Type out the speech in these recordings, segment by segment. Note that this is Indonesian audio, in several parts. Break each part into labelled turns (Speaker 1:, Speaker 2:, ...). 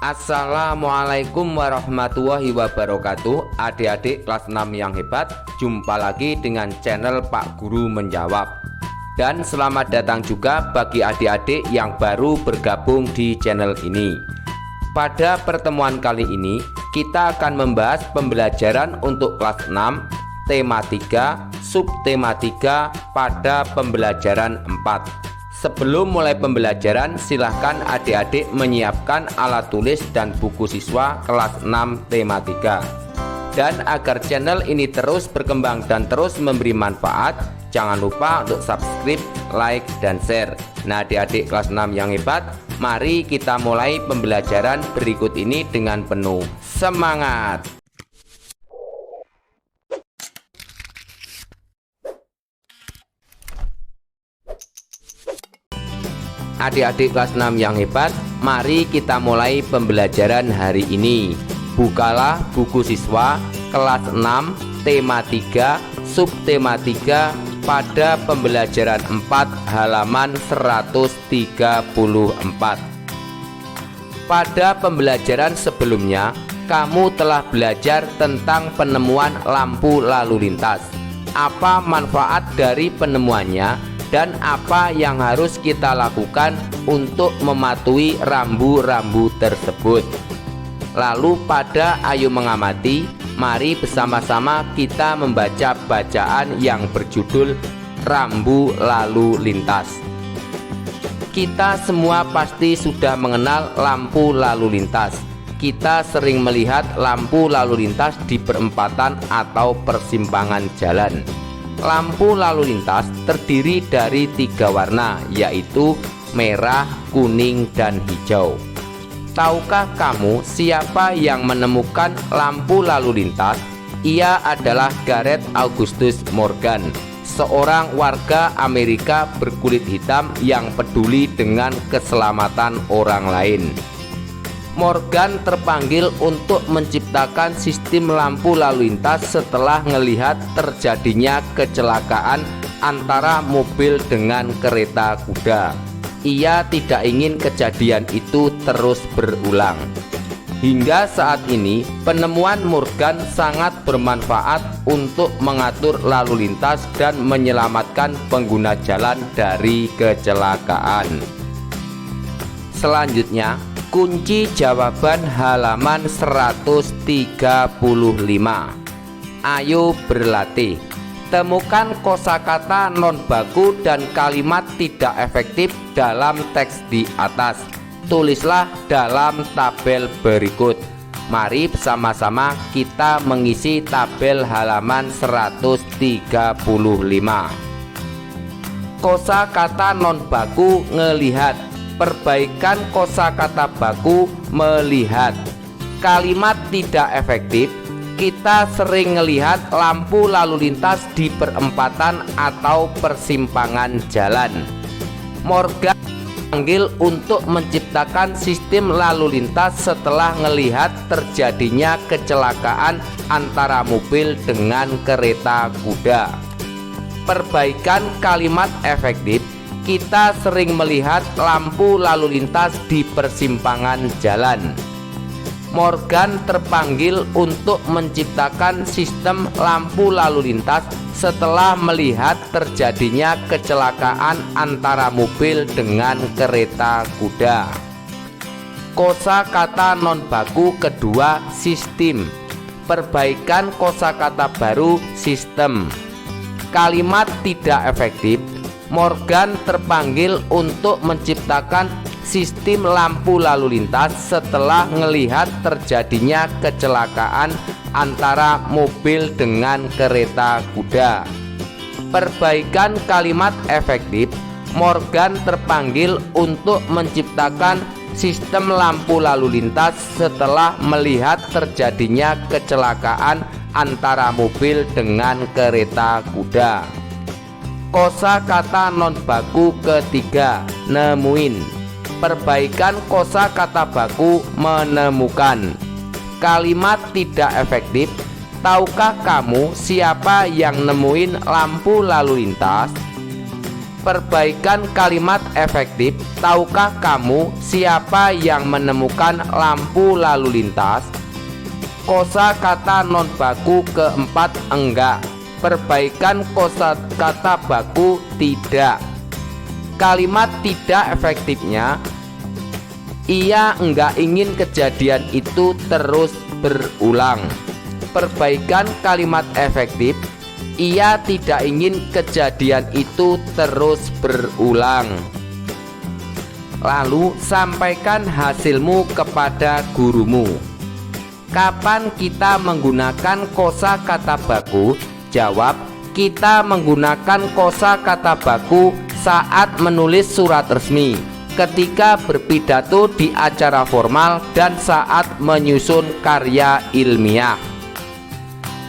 Speaker 1: Assalamualaikum warahmatullahi wabarakatuh. Adik-adik kelas 6 yang hebat, jumpa lagi dengan channel Pak Guru Menjawab. Dan selamat datang juga bagi adik-adik yang baru bergabung di channel ini. Pada pertemuan kali ini kita akan membahas pembelajaran untuk kelas 6, tema 3, subtema 3 pada pembelajaran 4. Sebelum mulai pembelajaran, silahkan adik-adik menyiapkan alat tulis dan buku siswa kelas 6 tema 3. Dan agar channel ini terus berkembang dan terus memberi manfaat, jangan lupa untuk subscribe, like, dan share. Nah adik-adik kelas 6 yang hebat, mari kita mulai pembelajaran berikut ini dengan penuh semangat. Adik-adik kelas 6 yang hebat, mari kita mulai pembelajaran hari ini. Bukalah buku siswa kelas 6 tema 3 subtema 3 pada pembelajaran 4 halaman 134. Pada pembelajaran sebelumnya kamu telah belajar tentang penemuan lampu lalu lintas. Apa manfaat dari penemuannya dan apa yang harus kita lakukan untuk mematuhi rambu-rambu tersebut. Lalu pada Ayo Mengamati, mari bersama-sama kita membaca bacaan yang berjudul Rambu Lalu Lintas. Kita semua pasti sudah mengenal lampu lalu lintas. Kita sering melihat lampu lalu lintas di perempatan atau persimpangan jalan. Lampu lalu lintas terdiri dari 3 warna, yaitu merah, kuning, dan hijau. Tahukah kamu siapa yang menemukan lampu lalu lintas? Ia adalah Gareth Augustus Morgan, seorang warga Amerika berkulit hitam yang peduli dengan keselamatan orang lain. Morgan terpanggil untuk menciptakan sistem lampu lalu lintas setelah melihat terjadinya kecelakaan antara mobil dengan kereta kuda. Ia tidak ingin kejadian itu terus berulang. Hingga saat ini, penemuan Morgan sangat bermanfaat untuk mengatur lalu lintas dan menyelamatkan pengguna jalan dari kecelakaan. Selanjutnya, kunci jawaban halaman 135. Ayo berlatih. Temukan kosakata non baku dan kalimat tidak efektif dalam teks di atas. Tulislah dalam tabel berikut. Mari bersama-sama kita mengisi tabel halaman 135. Kosakata non baku ngelihat. Perbaikan kosakata baku melihat. Kalimat tidak efektif. Kita sering melihat lampu lalu lintas di perempatan atau persimpangan jalan. Morgan dipanggil untuk menciptakan sistem lalu lintas setelah melihat terjadinya kecelakaan antara mobil dengan kereta kuda. Perbaikan kalimat efektif. Kita sering melihat lampu lalu lintas di persimpangan jalan. Morgan terpanggil untuk menciptakan sistem lampu lalu lintas setelah melihat terjadinya kecelakaan antara mobil dengan kereta kuda. Kosakata non baku kedua, sistem. Perbaikan kosakata baru, sistem. Kalimat tidak efektif. Morgan terpanggil untuk menciptakan sistem lampu lalu lintas setelah melihat terjadinya kecelakaan antara mobil dengan kereta kuda. Perbaikan kalimat efektif. Morgan terpanggil untuk menciptakan sistem lampu lalu lintas setelah melihat terjadinya kecelakaan antara mobil dengan kereta kuda. Kosakata non baku ketiga, nemuin. Perbaikan kosakata baku menemukan. Kalimat tidak efektif. Tahukah kamu siapa yang nemuin lampu lalu lintas? Perbaikan kalimat efektif. Tahukah kamu siapa yang menemukan lampu lalu lintas? Kosakata non baku keempat, enggak. Perbaikan kosakata baku tidak. Kalimat tidak efektifnya, ia enggak ingin kejadian itu terus berulang. Perbaikan kalimat efektif, ia tidak ingin kejadian itu terus berulang. Lalu sampaikan hasilmu kepada gurumu. Kapan kita menggunakan kosakata baku? Jawab, kita menggunakan kosakata baku saat menulis surat resmi, ketika berpidato di acara formal, dan saat menyusun karya ilmiah.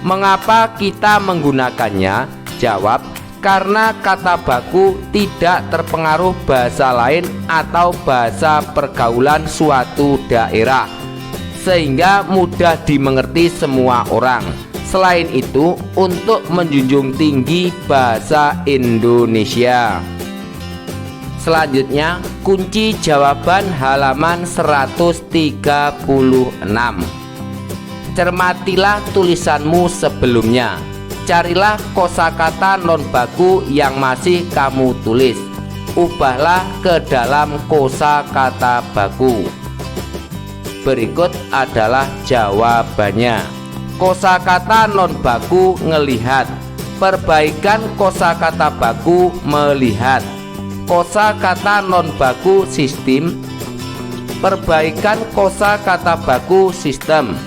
Speaker 1: Mengapa kita menggunakannya? Jawab, karena kata baku tidak terpengaruh bahasa lain atau bahasa pergaulan suatu daerah, sehingga mudah dimengerti semua orang. Selain itu, untuk menjunjung tinggi bahasa Indonesia. Selanjutnya, kunci jawaban halaman 136. Cermatilah tulisanmu sebelumnya. Carilah kosakata non baku yang masih kamu tulis. Ubahlah ke dalam kosakata baku. Berikut adalah jawabannya. Kosakata non baku ngelihat. Perbaikan kosakata baku melihat. Kosakata non baku sistem. Perbaikan kosakata baku sistem.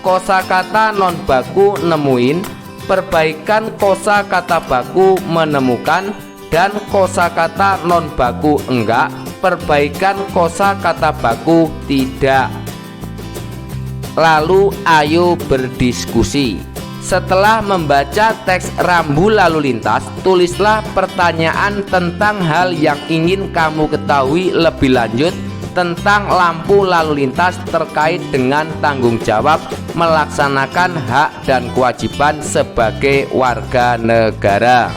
Speaker 1: Kosakata non baku nemuin. Perbaikan kosakata baku menemukan. Dan kosakata non baku enggak. Perbaikan kosakata baku tidak. Lalu ayo berdiskusi. Setelah membaca teks rambu lalu lintas, tulislah pertanyaan tentang hal yang ingin kamu ketahui lebih lanjut tentang lampu lalu lintas terkait dengan tanggung jawab melaksanakan hak dan kewajiban sebagai warga negara.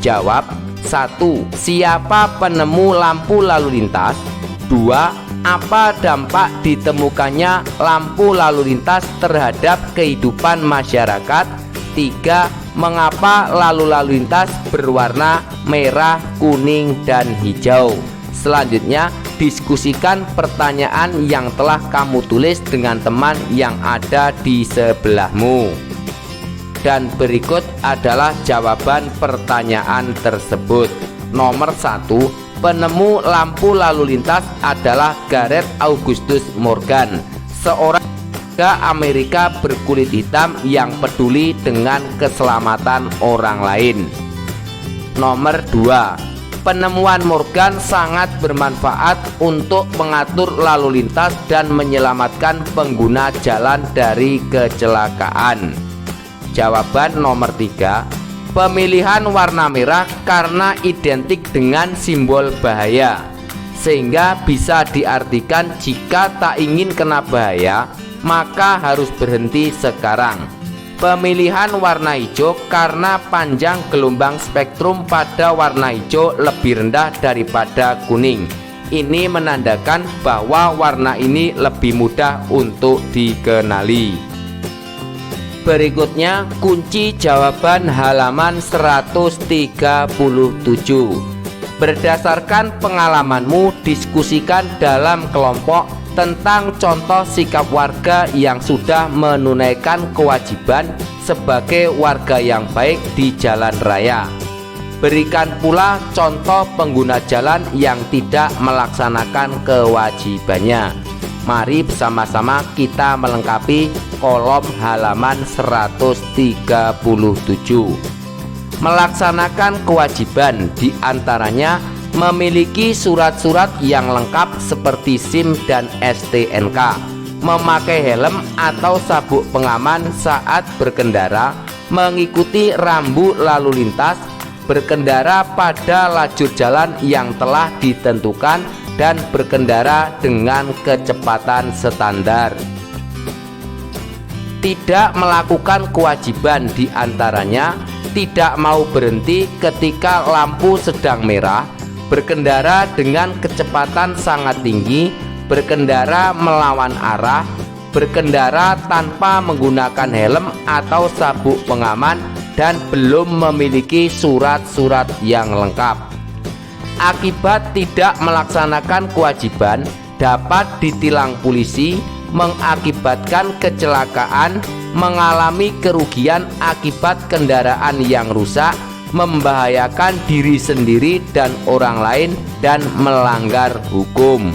Speaker 1: Jawab. 1. Siapa penemu lampu lalu lintas? 2. Apa dampak ditemukannya lampu lalu lintas terhadap kehidupan masyarakat? 3. Mengapa lalu lintas berwarna merah, kuning, dan hijau? Selanjutnya, diskusikan pertanyaan yang telah kamu tulis dengan teman yang ada di sebelahmu. Dan berikut adalah jawaban pertanyaan tersebut. Nomor 1. Penemu lampu lalu lintas adalah Gareth Augustus Morgan, seorang warga Amerika berkulit hitam yang peduli dengan keselamatan orang lain. Nomor 2. Penemuan Morgan sangat bermanfaat untuk mengatur lalu lintas dan menyelamatkan pengguna jalan dari kecelakaan. Jawaban nomor 3. Pemilihan warna merah karena identik dengan simbol bahaya, sehingga bisa diartikan jika tak ingin kena bahaya, maka harus berhenti sekarang. Pemilihan warna hijau karena panjang gelombang spektrum pada warna hijau lebih rendah daripada kuning. Ini menandakan bahwa warna ini lebih mudah untuk dikenali. Berikutnya kunci jawaban halaman 137. Berdasarkan pengalamanmu, diskusikan dalam kelompok tentang contoh sikap warga yang sudah menunaikan kewajiban sebagai warga yang baik di jalan raya. Berikan pula contoh pengguna jalan yang tidak melaksanakan kewajibannya. Mari bersama-sama kita melengkapi kolom halaman 137. Melaksanakan kewajiban diantaranya memiliki surat-surat yang lengkap seperti SIM dan STNK, memakai helm atau sabuk pengaman saat berkendara, mengikuti rambu lalu lintas, berkendara pada lajur jalan yang telah ditentukan, dan berkendara dengan kecepatan standar. tidak melakukan kewajiban, diantaranya tidak mau berhenti ketika lampu sedang merah, berkendara dengan kecepatan sangat tinggi, berkendara melawan arah, berkendara tanpa menggunakan helm atau sabuk pengaman, dan belum memiliki surat-surat yang lengkap. Akibat tidak melaksanakan kewajiban dapat ditilang polisi, mengakibatkan kecelakaan, mengalami kerugian akibat kendaraan yang rusak, membahayakan diri sendiri dan orang lain, dan melanggar hukum.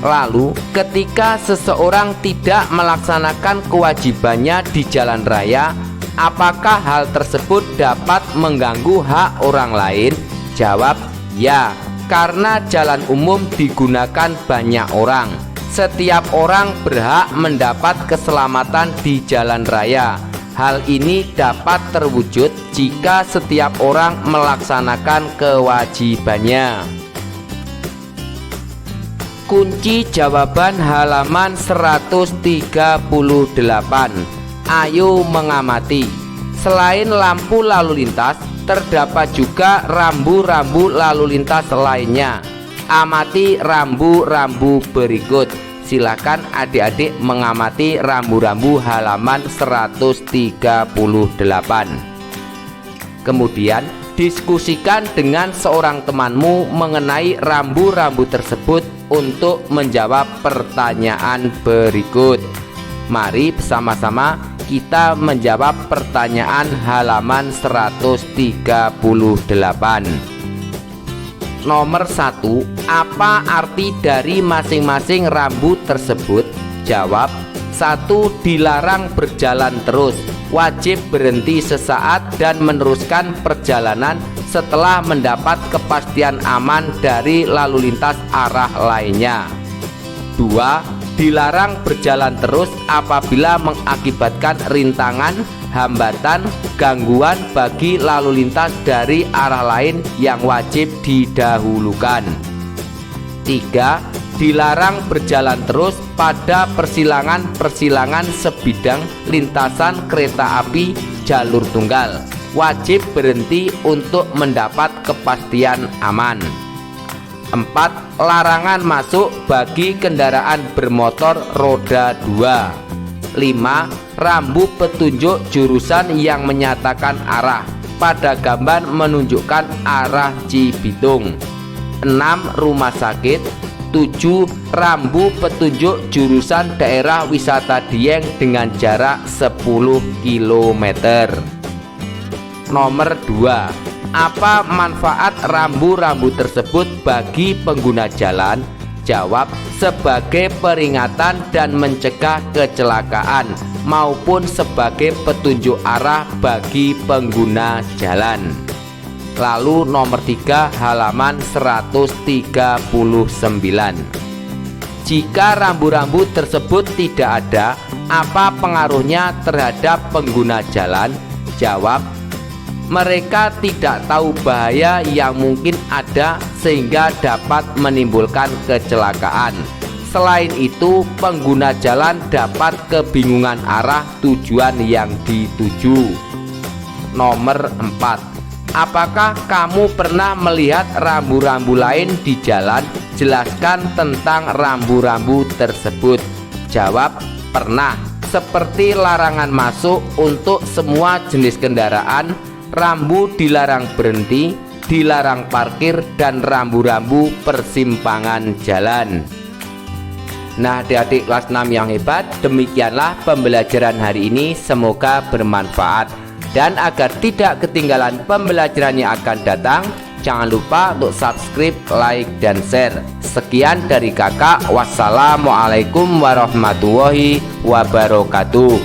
Speaker 1: Lalu, ketika seseorang tidak melaksanakan kewajibannya di jalan raya, apakah hal tersebut dapat mengganggu hak orang lain? Jawab, ya, karena jalan umum digunakan banyak orang. Setiap orang berhak mendapat keselamatan di jalan raya. Hal ini dapat terwujud jika setiap orang melaksanakan kewajibannya. Kunci jawaban halaman 138. Ayo mengamati. Selain lampu lalu lintas, terdapat juga rambu-rambu lalu lintas lainnya. Amati rambu-rambu berikut. Silakan adik-adik mengamati rambu-rambu halaman 138. Kemudian diskusikan dengan seorang temanmu mengenai rambu-rambu tersebut untuk menjawab pertanyaan berikut. Mari bersama-sama kita menjawab pertanyaan halaman 138. Nomor 1. Apa arti dari masing-masing rambu tersebut? Jawab. 1. Dilarang berjalan terus, wajib berhenti sesaat dan meneruskan perjalanan setelah mendapat kepastian aman dari lalu lintas arah lainnya. 2. Dilarang berjalan terus apabila mengakibatkan rintangan, hambatan, gangguan bagi lalu lintas dari arah lain yang wajib didahulukan. 3. Dilarang berjalan terus pada persilangan-persilangan sebidang lintasan kereta api jalur tunggal, wajib berhenti untuk mendapat kepastian aman. 4. Larangan masuk bagi kendaraan bermotor roda 2. 5. Rambu petunjuk jurusan yang menyatakan arah pada gambar menunjukkan arah Cibitung. 6. Rumah sakit. 7. Rambu petunjuk jurusan daerah wisata Dieng dengan jarak 10 km. Nomor 2. Apa manfaat rambu-rambu tersebut bagi pengguna jalan? Jawab. Sebagai peringatan dan mencegah kecelakaan maupun sebagai petunjuk arah bagi pengguna jalan. Lalu nomor 3 halaman 139. Jika rambu-rambu tersebut tidak ada, apa pengaruhnya terhadap pengguna jalan? Jawab. Mereka tidak tahu bahaya yang mungkin ada sehingga dapat menimbulkan kecelakaan. Selain itu, pengguna jalan dapat kebingungan arah tujuan yang dituju. Nomor 4. Apakah kamu pernah melihat rambu-rambu lain di jalan? Jelaskan tentang rambu-rambu tersebut. Jawab. Pernah. Seperti larangan masuk untuk semua jenis kendaraan, rambu dilarang berhenti, dilarang parkir, dan rambu-rambu persimpangan jalan. Nah, adik-adik kelas 6 yang hebat, demikianlah pembelajaran hari ini. Semoga bermanfaat. Dan agar tidak ketinggalan pembelajaran yang akan datang, jangan lupa untuk subscribe, like, dan share. Sekian dari kakak. Wassalamualaikum warahmatullahi wabarakatuh.